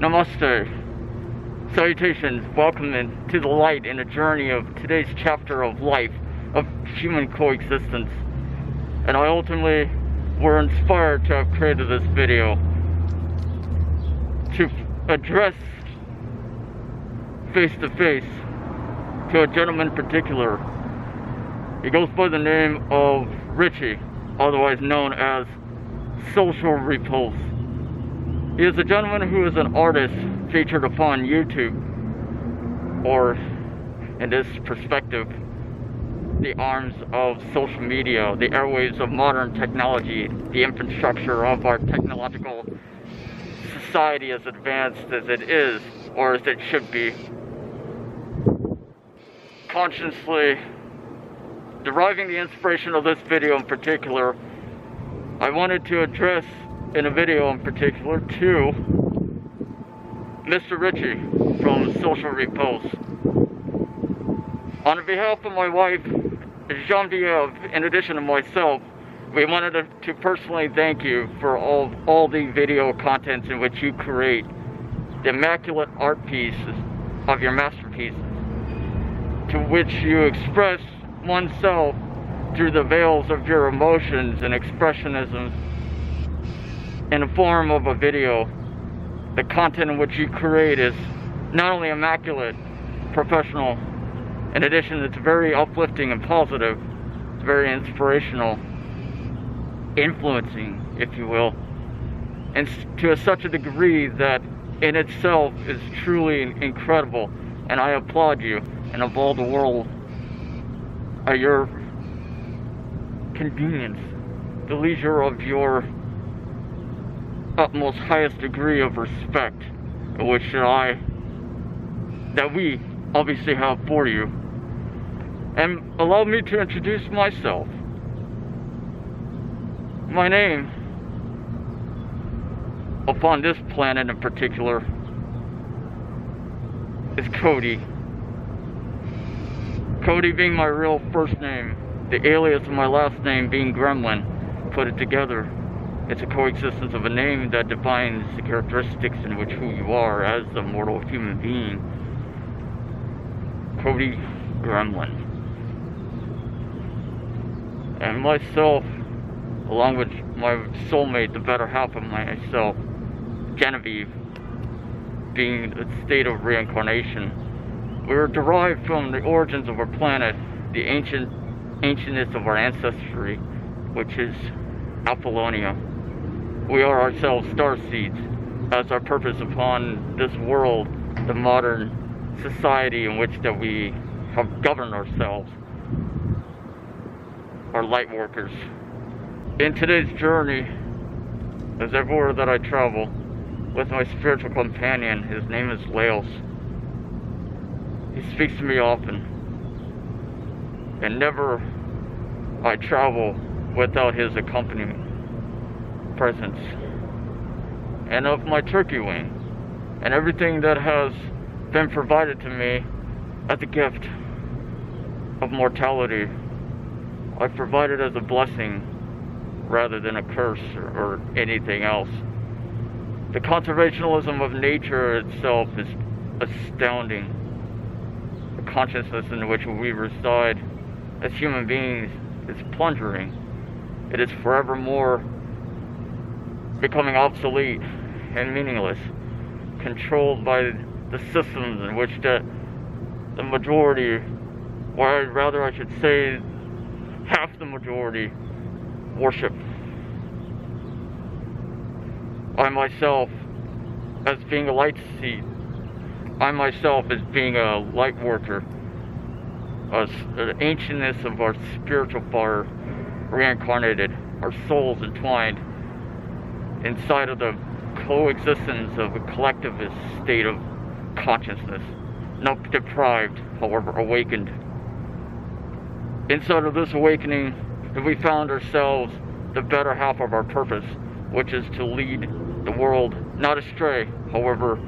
Namaste. Salutations, welcome to the light in a journey of today's chapter of life, of human coexistence. And I ultimately were inspired to have created this video to address face to face to a gentleman in particular. He goes by the name of Richie, otherwise known as Social Repose. He is a gentleman who is an artist featured upon YouTube, or in this perspective, the arms of social media, the airwaves of modern technology, the infrastructure of our technological society as advanced as it is, or as it should be. Consciously deriving the inspiration of this video in particular, I wanted to address in a video in particular to Mr. Richie from Social Repose. On behalf of my wife, Genevieve, in addition to myself, we wanted to personally thank you for all the video contents in which you create, the immaculate art pieces of your masterpieces, to which you express oneself through the veils of your emotions and expressionism in the form of a video. The content in which you create is not only immaculate, professional, in addition it's very uplifting and positive, it's very inspirational, influencing, if you will, and to such a degree that in itself is truly incredible, and I applaud you and of all the world at your convenience, the leisure of your utmost highest degree of respect, which that we obviously have for you. And allow me to introduce myself. My name, upon this planet in particular, is Cody. Cody being my real first name, the alias of my last name being Gremlin. Put it together, it's a coexistence of a name that defines the characteristics in which who you are as a mortal human being. Cody Gremlin. And myself, along with my soulmate, the better half of myself, Genevieve, being a state of reincarnation. We were derived from the origins of our planet, the ancientness of our ancestry, which is Apollonia. We are ourselves starseeds, as our purpose upon this world, the modern society in which that we have governed ourselves, are light workers. In today's journey, as everywhere that I travel, with my spiritual companion, his name is Laos. He speaks to me often, and never I travel without his accompanying presence, and of my turkey wing, and everything that has been provided to me as a gift of mortality. I provide it as a blessing rather than a curse or anything else. The conservationism of nature itself is astounding. The consciousness in which we reside as human beings is plundering. It is forevermore becoming obsolete and meaningless, controlled by the systems in which the majority, or rather I should say half the majority, worship. I myself, as being a light seed, I myself as being a light worker, the ancientness of our spiritual fire reincarnated, our souls entwined inside of the coexistence of a collectivist state of consciousness, not deprived, however awakened. Inside of this awakening, we found ourselves the better half of our purpose, which is to lead the world, not astray, however,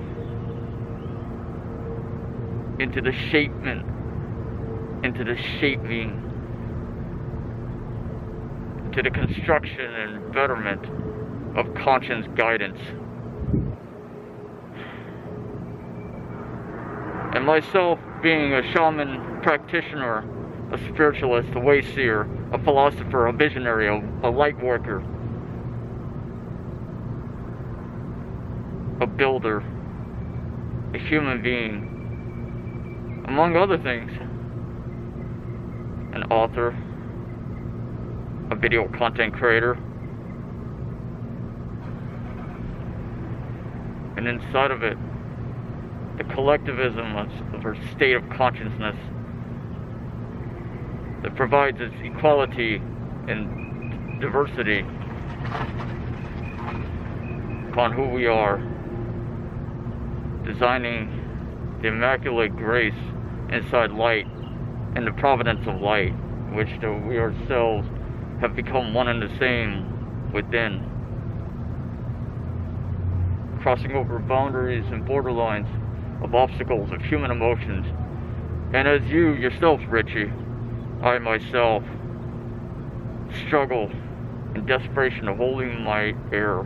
into the shaping, to the construction and betterment of conscience guidance. And myself being a shaman practitioner, a spiritualist, a way seer, a philosopher, a visionary, a light worker, a builder, a human being, among other things, an author, a video content creator, and inside of it, the collectivism of our state of consciousness that provides us equality and diversity upon who we are, designing the immaculate grace inside light and the providence of light, which we ourselves have become one and the same within, crossing over boundaries and borderlines of obstacles of human emotions. And as you yourself, Richie, I myself struggle in desperation of holding my air,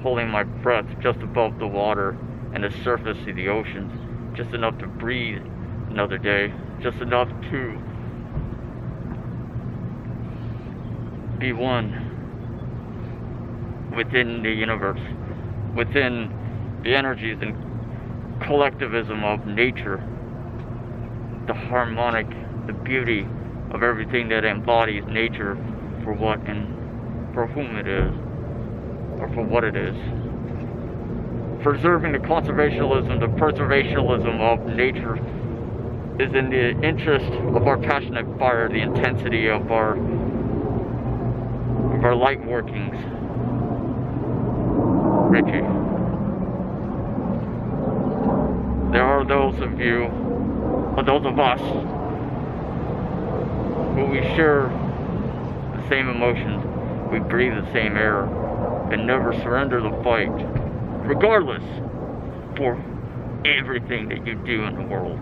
holding my breath just above the water and the surface of the oceans, just enough to breathe another day, just enough to be one within the universe, within the energies and collectivism of nature, the harmonic, the beauty of everything that embodies nature for what and for whom it is, or for what it is. Preserving the conservationism, the preservationism of nature is in the interest of our passionate fire, the intensity of our light workings. Richie, there are those of you, or those of us, who we share the same emotions, we breathe the same air, and never surrender the fight, regardless, for everything that you do in the world.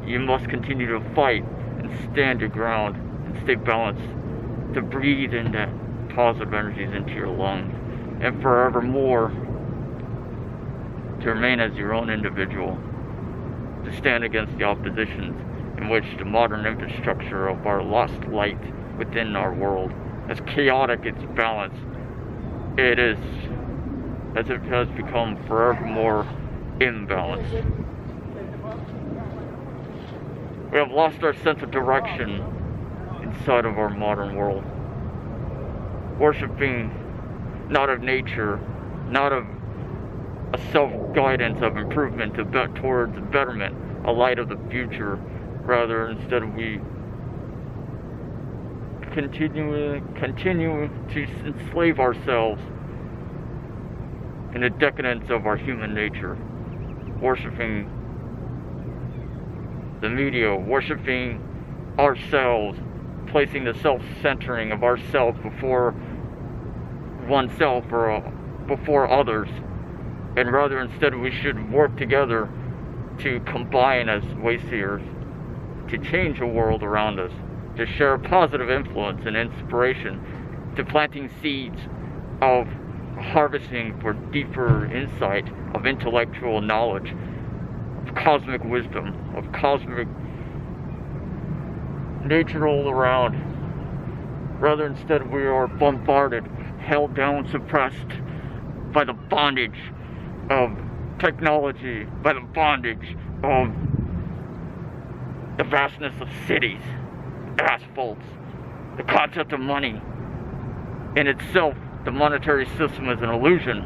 You must continue to fight and stand your ground and stay balanced, to breathe in that positive energies into your lungs, and forevermore to remain as your own individual, to stand against the oppositions in which the modern infrastructure of our lost light within our world, as chaotic its balance, it is as it has become forevermore imbalanced. We have lost our sense of direction inside of our modern world, worshiping not of nature, not of a self-guidance of improvement towards betterment, a light of the future. Rather, instead we continue to enslave ourselves in the decadence of our human nature, worshiping the media, worshiping ourselves, placing the self-centering of ourselves before oneself or before others. And rather, instead, we should work together to combine as wayseers, to change the world around us, to share positive influence and inspiration, to planting seeds of harvesting for deeper insight, of intellectual knowledge, of cosmic wisdom, of cosmic nature all around. Rather, instead, we are bombarded, held down, suppressed by the bondage of technology, by the bondage of the vastness of cities, asphalts, the concept of money. In itself, the monetary system is an illusion,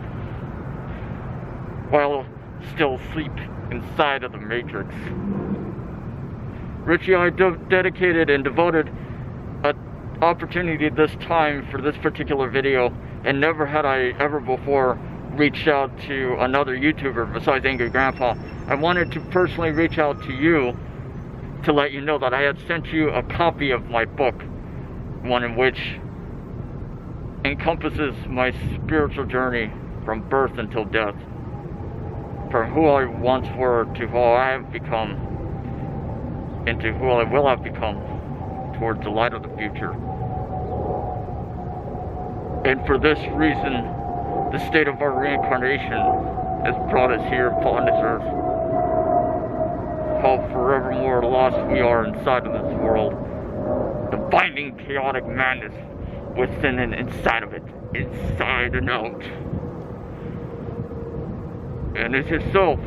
while still asleep inside of the matrix. Richie, I dedicated and devoted an opportunity this time for this particular video, and never had I ever before reached out to another YouTuber besides Angry Grandpa. I wanted to personally reach out to you to let you know that I had sent you a copy of my book, one in which encompasses my spiritual journey from birth until death, from who I once were to who I have become, into who I will have become towards the light of the future. And for this reason, the state of our reincarnation has brought us here upon this earth. how forevermore lost we are inside of this world. The binding chaotic madness within and inside of it, inside and out. And as yourself,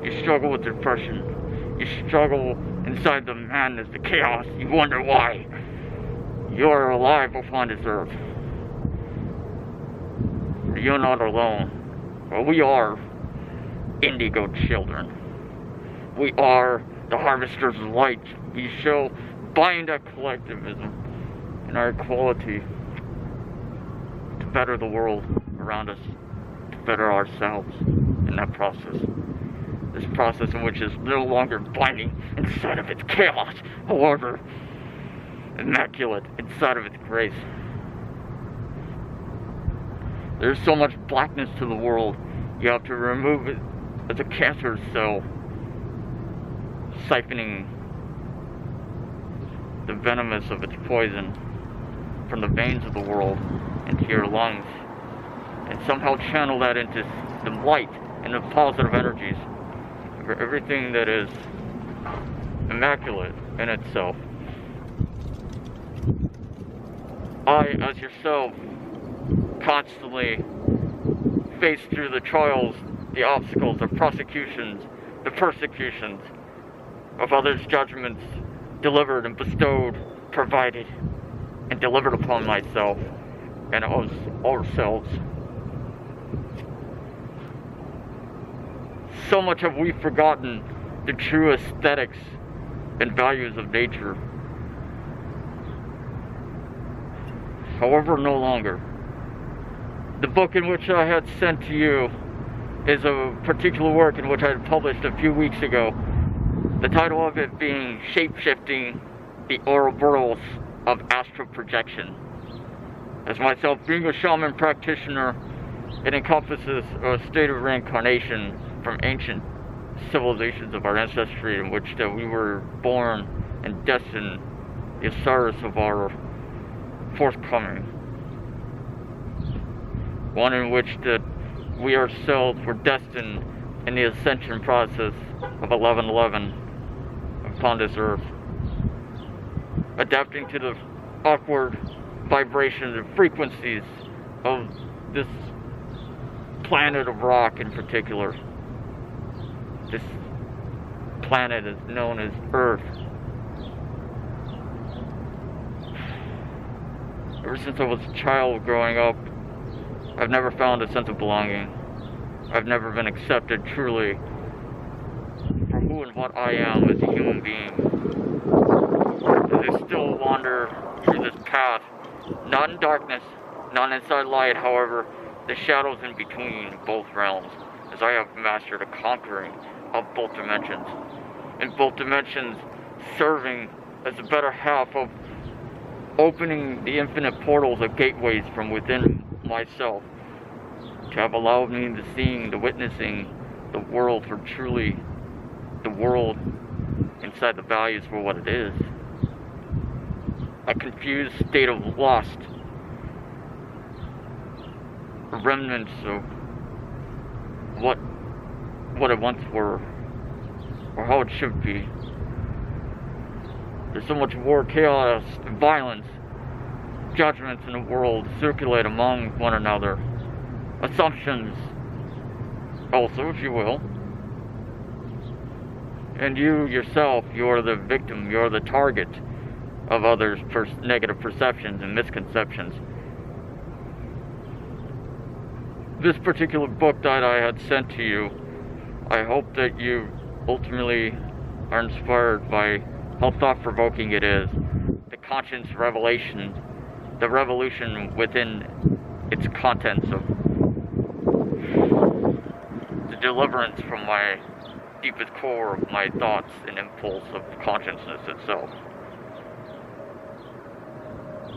you struggle with depression. You struggle inside the madness, the chaos. You wonder why you are alive upon this earth. You're not alone. Well, we are indigo children. We are the harvesters of light. We shall bind our collectivism and our equality to better the world around us, to better ourselves in that process. This process in which is no longer binding inside of its chaos, however, immaculate inside of its grace. There's so much blackness to the world, you have to remove it as a cancer cell, siphoning the venomous of its poison from the veins of the world into your lungs, and somehow channel that into the light and the positive energies for everything that is immaculate in itself. I, as yourself, constantly face through the trials, the obstacles, the prosecutions, the persecutions of others' judgments delivered and bestowed, provided, and delivered upon myself and ourselves. So much have we forgotten the true aesthetics and values of nature. However, no longer. The book in which I had sent to you is a particular work in which I had published a few weeks ago. The title of it being Shapeshifting, the Ouroboros of Astral Projection. As myself being a shaman practitioner, it encompasses a state of reincarnation from ancient civilizations of our ancestry in which that we were born and destined the Osiris of our forthcoming. One in which that we ourselves were destined in the ascension process of 1111 upon this earth, adapting to the awkward vibrations and frequencies of this planet of rock in particular. This planet is known as Earth. Ever since I was a child growing up, I've never found a sense of belonging. I've never been accepted truly for who and what I am as a human being. As I still wander through this path, not in darkness, not inside light, however, the shadows in between both realms, as I have mastered a conquering of both dimensions. In both dimensions, serving as the better half of opening the infinite portals of gateways from within myself, to have allowed me the seeing, the witnessing the world for truly the world inside the values for what it is. A confused state of lust, remnants of what it once were, or how it should be. There's so much war, chaos, and violence, judgments in the world circulate among one another. Assumptions, also, if you will. And you yourself, you're the victim, you're the target of others' negative perceptions and misconceptions. This particular book that I had sent to you, I hope that you ultimately are inspired by how thought-provoking it is. The conscience revelation, the revolution within its contents of the deliverance from my deepest core of my thoughts and impulse of consciousness itself.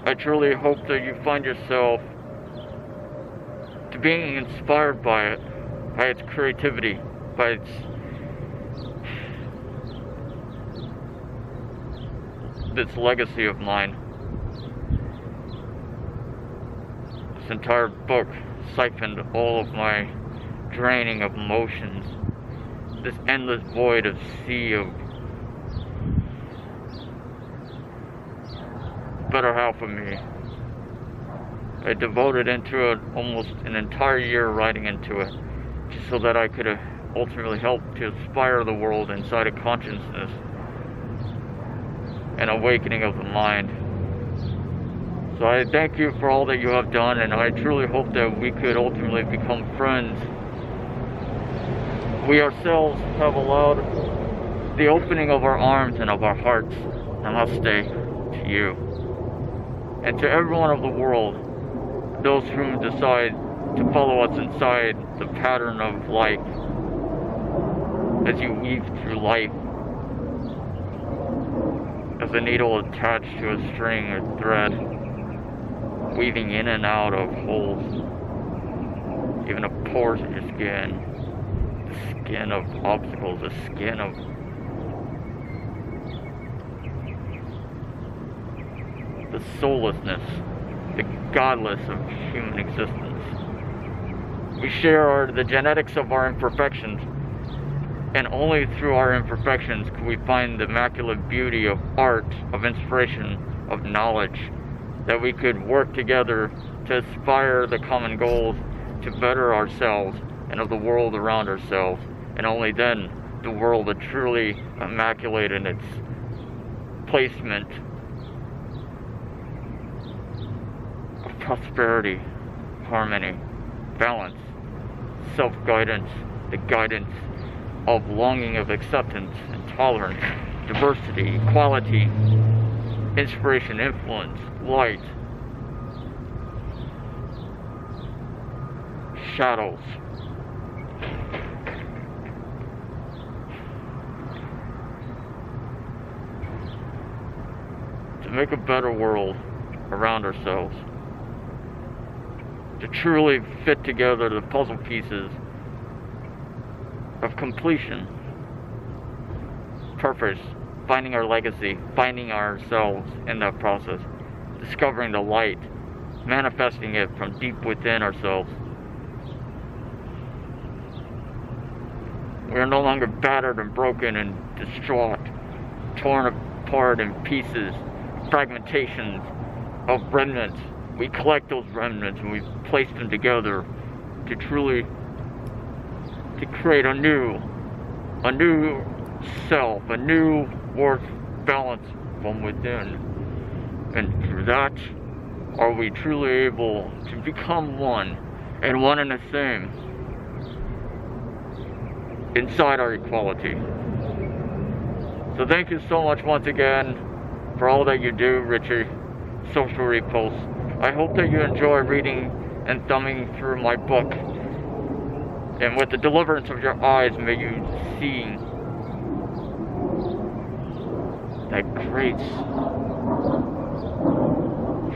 I truly hope that you find yourself to being inspired by it, by its creativity, by this legacy of mine. This entire book siphoned all of my draining of emotions this endless void of sea of better half of me. I devoted into it almost an entire year writing into it, just so that I could ultimately help to inspire the world inside of consciousness and awakening of the mind. So I thank you for all that you have done, and I truly hope that we could ultimately become friends. We ourselves have allowed the opening of our arms and of our hearts. Namaste to you. And to everyone of the world, those who decide to follow us inside the pattern of life, as you weave through life, as a needle attached to a string or thread, weaving in and out of holes, even of pores in your skin, the skin of obstacles, the skin of the soullessness, the godless of human existence. We share the genetics of our imperfections, and only through our imperfections can we find the immaculate beauty of art, of inspiration, of knowledge, that we could work together to aspire the common goals to better ourselves and of the world around ourselves, and only then the world will truly immaculate in its placement of prosperity, harmony, balance, self-guidance, the guidance of longing of acceptance and tolerance, diversity, equality, inspiration, influence, light, shadows. To make a better world around ourselves. To truly fit together the puzzle pieces of completion, purpose, finding our legacy, finding ourselves in that process, discovering the light, manifesting it from deep within ourselves. We are no longer battered and broken and distraught, torn apart in pieces, fragmentations of remnants. We collect those remnants and we place them together to truly create a new self, a new worth balance from within. And through that, are we truly able to become one, and one and the same, inside our equality. So thank you so much once again for all that you do, Richie, Social Repose. I hope that you enjoy reading and thumbing through my book. And with the deliverance of your eyes, may you see that grace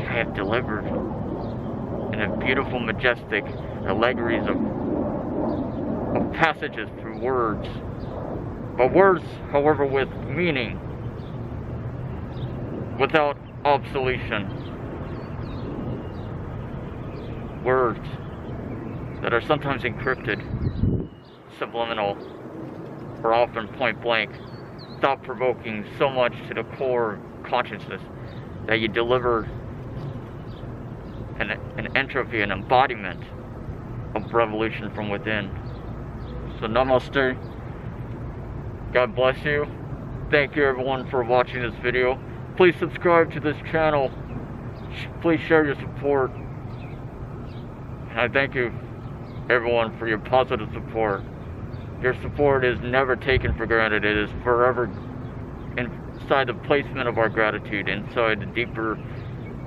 I have delivered in a beautiful, majestic allegories of passages through words. But words, however, with meaning, without obsolescence. Words that are sometimes encrypted, subliminal, or often point blank, thought-provoking so much to the core of consciousness that you deliver an entropy, an embodiment of revolution from within. So namaste. God bless you. Thank you everyone for watching this video. Please subscribe to this channel. Please share your support. And I thank you everyone for your positive support. Your support is never taken for granted. It is forever inside the placement of our gratitude, inside the deeper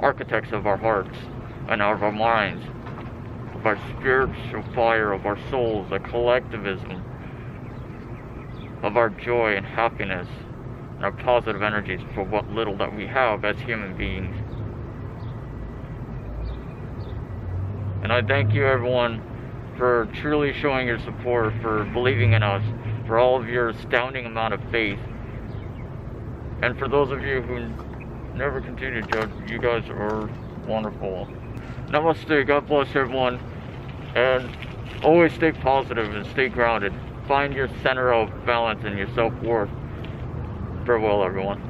architects of our hearts and of our minds, of our spiritual fire, of our souls, the collectivism, of our joy and happiness, and our positive energies for what little that we have as human beings. And I thank you everyone for truly showing your support, for believing in us, for all of your astounding amount of faith. And for those of you who never continue to judge, you guys are wonderful. Namaste, God bless everyone, and always stay positive and stay grounded. find your center of balance and your self-worth. Farewell, everyone.